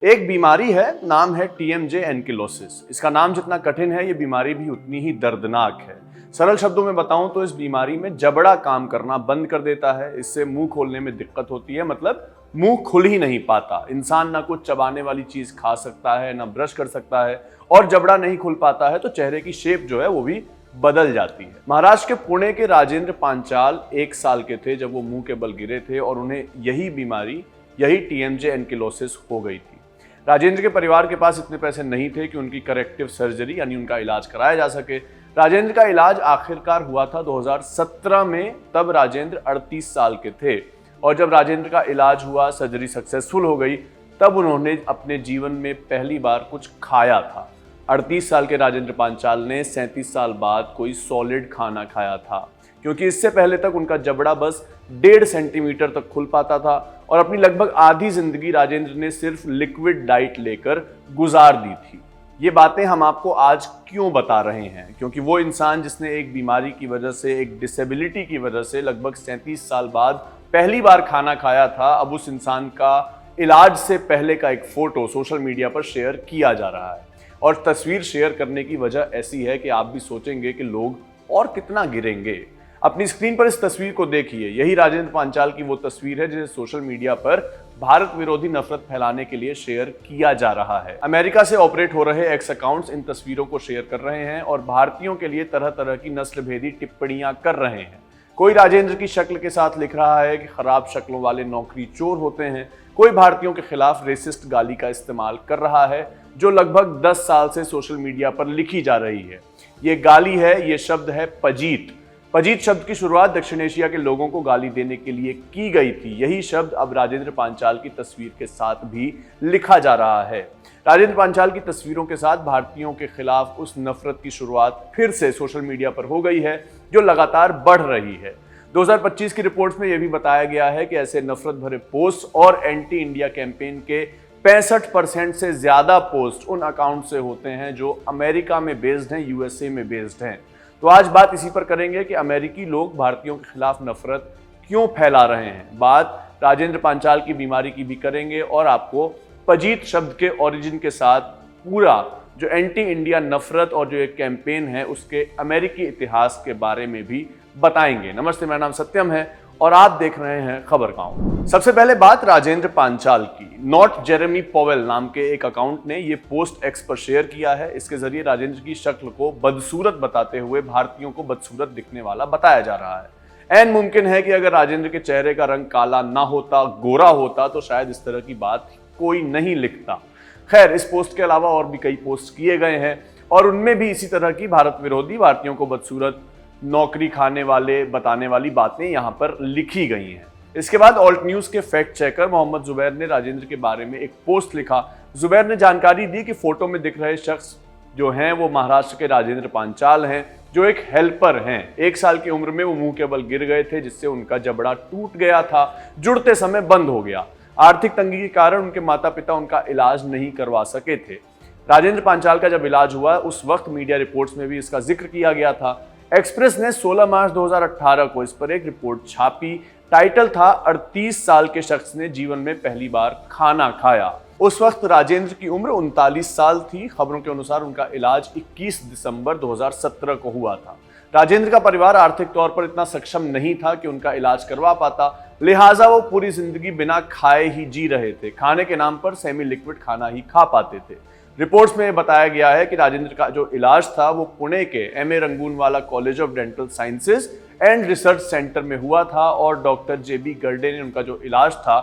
एक बीमारी है, नाम है टीएमजे एंकिलोसिस। इसका नाम जितना कठिन है, ये बीमारी भी उतनी ही दर्दनाक है। सरल शब्दों में बताऊं तो इस बीमारी में जबड़ा काम करना बंद कर देता है। इससे मुंह खोलने में दिक्कत होती है, मतलब मुंह खुल ही नहीं पाता। इंसान ना कुछ चबाने वाली चीज खा सकता है, ना ब्रश कर सकता है, और जबड़ा नहीं खुल पाता है तो चेहरे की शेप जो है वो भी बदल जाती है। महाराष्ट्र के पुणे के राजेंद्र पांचाल 1 साल के थे जब वो मुंह के बल गिरे थे और उन्हें यही बीमारी, यही टीएमजे एंकिलोसिस हो गई थी। राजेंद्र के परिवार के पास इतने पैसे नहीं थे कि उनकी करेक्टिव सर्जरी यानी उनका इलाज कराया जा सके। राजेंद्र का इलाज आखिरकार हुआ था 2017 में। तब राजेंद्र 38 साल के थे और जब राजेंद्र का इलाज हुआ, सर्जरी सक्सेसफुल हो गई, तब उन्होंने अपने जीवन में पहली बार कुछ खाया था। 38 साल के राजेंद्र पांचाल ने 37 साल बाद कोई सॉलिड खाना खाया था, क्योंकि इससे पहले तक उनका जबड़ा बस 1.5 सेंटीमीटर तक खुल पाता था और अपनी लगभग आधी जिंदगी राजेंद्र ने सिर्फ लिक्विड डाइट लेकर गुजार दी थी। ये बातें हम आपको आज क्यों बता रहे हैं? क्योंकि वो इंसान जिसने एक बीमारी की वजह से, एक डिसेबिलिटी की वजह से लगभग 37 साल बाद पहली बार खाना खाया था, अब उस इंसान का इलाज से पहले का एक फोटो सोशल मीडिया पर शेयर किया जा रहा है। और तस्वीर शेयर करने की वजह ऐसी है कि आप भी सोचेंगे कि लोग और कितना गिरेंगे। अपनी स्क्रीन पर इस तस्वीर को देखिए। यही राजेंद्र पांचाल की वो तस्वीर है जिसे सोशल मीडिया पर भारत विरोधी नफरत फैलाने के लिए शेयर किया जा रहा है। अमेरिका से ऑपरेट हो रहे एक्स अकाउंट्स इन तस्वीरों को शेयर कर रहे हैं और भारतीयों के लिए तरह तरह की नस्ल भेदी टिप्पणियां कर रहे हैं। कोई राजेंद्र की शक्ल के साथ लिख रहा है कि खराब शक्लों वाले नौकरी चोर होते हैं। कोई भारतीयों के खिलाफ रेसिस्ट गाली का इस्तेमाल कर रहा है जो लगभग 10 साल से सोशल मीडिया पर लिखी जा रही है। ये गाली है, ये शब्द है पजीत। पजीत शब्द की शुरुआत दक्षिण एशिया के लोगों को गाली देने के लिए की गई थी। यही शब्द अब राजेंद्र पांचाल की तस्वीर के साथ भी लिखा जा रहा है। राजेंद्र पांचाल की तस्वीरों के साथ भारतीयों के खिलाफ उस नफरत की शुरुआत फिर से सोशल मीडिया पर हो गई है, जो लगातार बढ़ रही है। 2025 की रिपोर्ट्स में यह भी बताया गया है कि ऐसे नफरत भरे पोस्ट और एंटी इंडिया कैंपेन के 65% से ज्यादा पोस्ट उन अकाउंट से होते हैं जो अमेरिका में बेस्ड हैं, यूएसए में बेस्ड हैं। तो आज बात इसी पर करेंगे कि अमेरिकी लोग भारतीयों के खिलाफ नफरत क्यों फैला रहे हैं। बात राजेंद्र पांचाल की बीमारी की भी करेंगे और आपको पजीत शब्द के ओरिजिन के साथ पूरा जो एंटी इंडिया नफरत और जो एक कैंपेन है उसके अमेरिकी इतिहास के बारे में भी बताएंगे। नमस्ते, मेरा नाम सत्यम है और आप देख रहे हैं खबर गांव। सबसे पहले बात राजेंद्र पांचाल की। नॉट जेरेमी पॉवेल नाम के एक अकाउंट ने ये पोस्ट एक्स पर शेयर किया है। इसके जरिए राजेंद्र की शक्ल को बदसूरत बताते हुए भारतीयों को बदसूरत दिखने वाला बताया जा रहा है। ऐन मुमकिन है कि अगर राजेंद्र के चेहरे का रंग काला ना होता, गोरा होता, तो शायद इस तरह की बात कोई नहीं लिखता। खैर, इस पोस्ट के अलावा और भी कई पोस्ट किए गए हैं और उनमें भी इसी तरह की भारत विरोधी, भारतीयों को बदसूरत, नौकरी खाने वाले बताने वाली बातें यहां पर लिखी गई हैं। इसके बाद ऑल्ट न्यूज के फैक्ट चेकर मोहम्मद जुबैर ने राजेंद्र के बारे में एक पोस्ट लिखा। जुबैर ने जानकारी दी कि फोटो में दिख रहे शख्स जो हैं वो महाराष्ट्र के राजेंद्र पांचाल हैं, जो एक हेल्पर हैं। 1 साल की उम्र में वो मुंह के बल गिर गए थे, जिससे उनका जबड़ा टूट गया था, जुड़ते समय बंद हो गया। आर्थिक तंगी के कारण उनके माता पिता उनका इलाज नहीं करवा सके थे। राजेंद्र पांचाल का जब इलाज हुआ उस वक्त मीडिया रिपोर्ट्स में भी इसका जिक्र किया गया था। एक्सप्रेस ने 16 मार्च 2018 को इस पर एक रिपोर्ट छापी। टाइटल था 38 साल के शख्स ने जीवन में पहली बार खाना खाया। उस वक्त राजेंद्र की उम्र 39 साल थी। खबरों के अनुसार उनका इलाज 21 दिसंबर 2017 को हुआ था। राजेंद्र का परिवार आर्थिक तौर पर इतना सक्षम नहीं था कि उनका इलाज करवा पाता, लिहाजा वो पूरी जिंदगी बिना खाए ही जी रहे थे। खाने के नाम पर सेमी लिक्विड खाना ही खा पाते थे। रिपोर्ट्स में बताया गया है कि राजेंद्र का जो इलाज था वो पुणे के MA Rangoonwala college of dental sciences and research centre में हुआ था और डॉक्टर जेबी गर्डे ने उनका जो इलाज था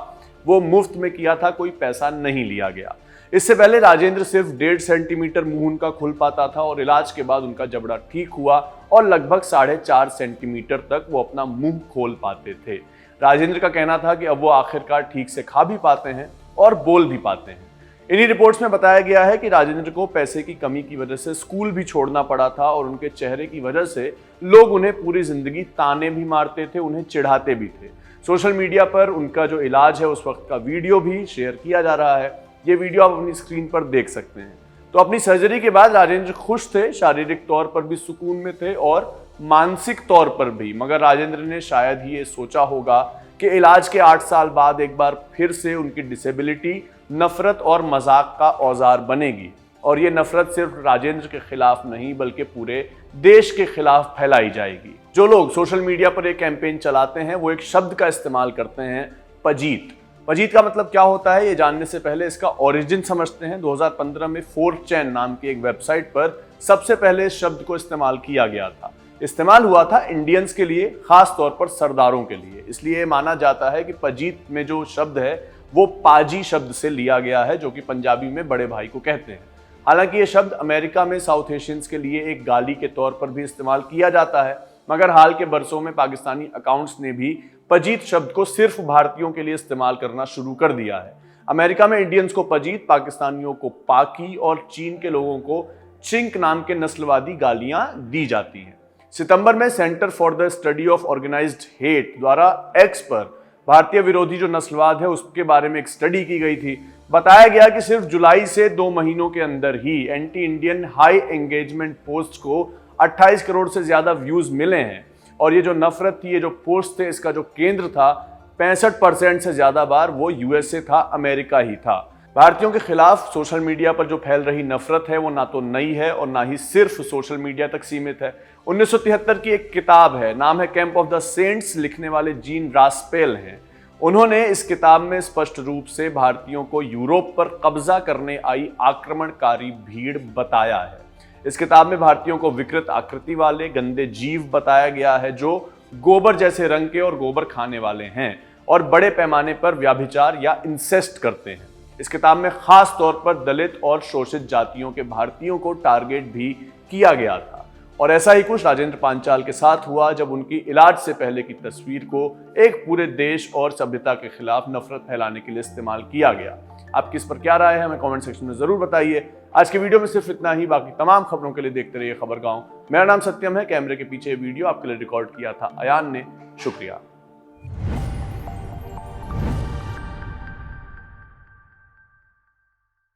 वो मुफ्त में किया था, कोई पैसा नहीं लिया गया। इससे पहले राजेंद्र सिर्फ 1.5 सेंटीमीटर मुंह उनका खुल पाता था और इलाज के बाद उनका जबड़ा ठीक हुआ और लगभग 4.5 सेंटीमीटर तक वो अपना मुंह खोल पाते थे। राजेंद्र का कहना था कि अब वो आखिरकार ठीक से खा भी पाते हैं और बोल भी पाते हैं। इन्हीं रिपोर्ट्स में बताया गया है कि राजेंद्र को पैसे की कमी की वजह से स्कूल भी छोड़ना पड़ा था और उनके चेहरे की वजह से लोग उन्हें पूरी जिंदगी ताने भी मारते थे, उन्हें चिढ़ाते भी थे। सोशल मीडिया पर उनका जो इलाज है उस वक्त का वीडियो भी शेयर किया जा रहा है। ये वीडियो आप अपनी स्क्रीन पर देख सकते हैं। तो अपनी सर्जरी के बाद राजेंद्र खुश थे, शारीरिक तौर पर भी सुकून में थे और मानसिक तौर पर भी। मगर राजेंद्र ने शायद ही ये सोचा होगा कि इलाज के 8 साल बाद एक बार फिर से उनकी डिसेबिलिटी नफरत और मजाक का औजार बनेगी। और ये नफरत सिर्फ राजेंद्र के खिलाफ नहीं बल्कि पूरे देश के खिलाफ फैलाई जाएगी। जो लोग सोशल मीडिया पर एक कैंपेन चलाते हैं वो एक शब्द का इस्तेमाल करते हैं, पजीत। पजीत का मतलब क्या होता है ये जानने से पहले इसका ओरिजिन समझते हैं। 2015 में 4chan नाम की एक वेबसाइट पर सबसे पहले इस शब्द को इस्तेमाल किया गया था। इस्तेमाल हुआ था इंडियंस के लिए, खास तौर पर सरदारों के लिए। इसलिए माना जाता है कि पजीत में जो शब्द है वो पाजी शब्द से लिया गया है, जो कि पंजाबी में बड़े भाई को कहते हैं। हालांकि ये शब्द अमेरिका में साउथ एशियंस के लिए एक गाली के तौर पर भी इस्तेमाल किया जाता है, मगर हाल के बरसों में पाकिस्तानी अकाउंट्स ने भी पजीत शब्द को सिर्फ भारतीयों के लिए इस्तेमाल करना शुरू कर दिया है। अमेरिका में इंडियंस को पजीत, पाकिस्तानियों को पाकी और चीन के लोगों को चिंक नाम के नस्लवादी गालियां दी जाती हैं। सितंबर में centre for the study of organised hate द्वारा एक्स पर भारतीय विरोधी जो नस्लवाद है उसके बारे में एक स्टडी की गई थी। बताया गया कि सिर्फ जुलाई से 2 महीनों के अंदर ही anti Indian high engagement post को 28 करोड़ से ज्यादा व्यूज मिले हैं। और ये जो नफरत थी, ये जो पोस्ट थे, इसका जो केंद्र था 65% से ज्यादा बार वो यूएसए था, अमेरिका ही था। भारतीयों के खिलाफ सोशल मीडिया पर जो फैल रही नफरत है वो ना तो नई है और ना ही सिर्फ सोशल मीडिया तक सीमित है। 1973 की एक किताब है, नाम है कैंप ऑफ द सेंट्स, लिखने वाले जीन रास्पेल हैं। उन्होंने इस किताब में स्पष्ट रूप से भारतीयों को यूरोप पर कब्जा करने आई आक्रमणकारी भीड़ बताया है। इस किताब में भारतीयों को विकृत आकृति वाले गंदे जीव बताया गया है जो गोबर जैसे रंग के और गोबर खाने वाले हैं और बड़े पैमाने पर व्यभिचार या इंसेस्ट करते हैं। इस किताब में खास तौर पर दलित और शोषित जातियों के भारतीयों को टारगेट भी किया गया था। और ऐसा ही कुछ राजेंद्र पांचाल के साथ हुआ जब उनकी इलाज से पहले की तस्वीर को एक पूरे देश और सभ्यता के खिलाफ नफरत फैलाने के लिए इस्तेमाल किया गया। आपकी इस पर क्या राय है हमें कमेंट सेक्शन में जरूर बताइए। आज की वीडियो में सिर्फ इतना ही, बाकी तमाम खबरों के लिए देखते रहिए खबरगांव। मेरा नाम सत्यम है, कैमरे के पीछे वीडियो आपके लिए रिकॉर्ड किया था अयान ने। शुक्रिया।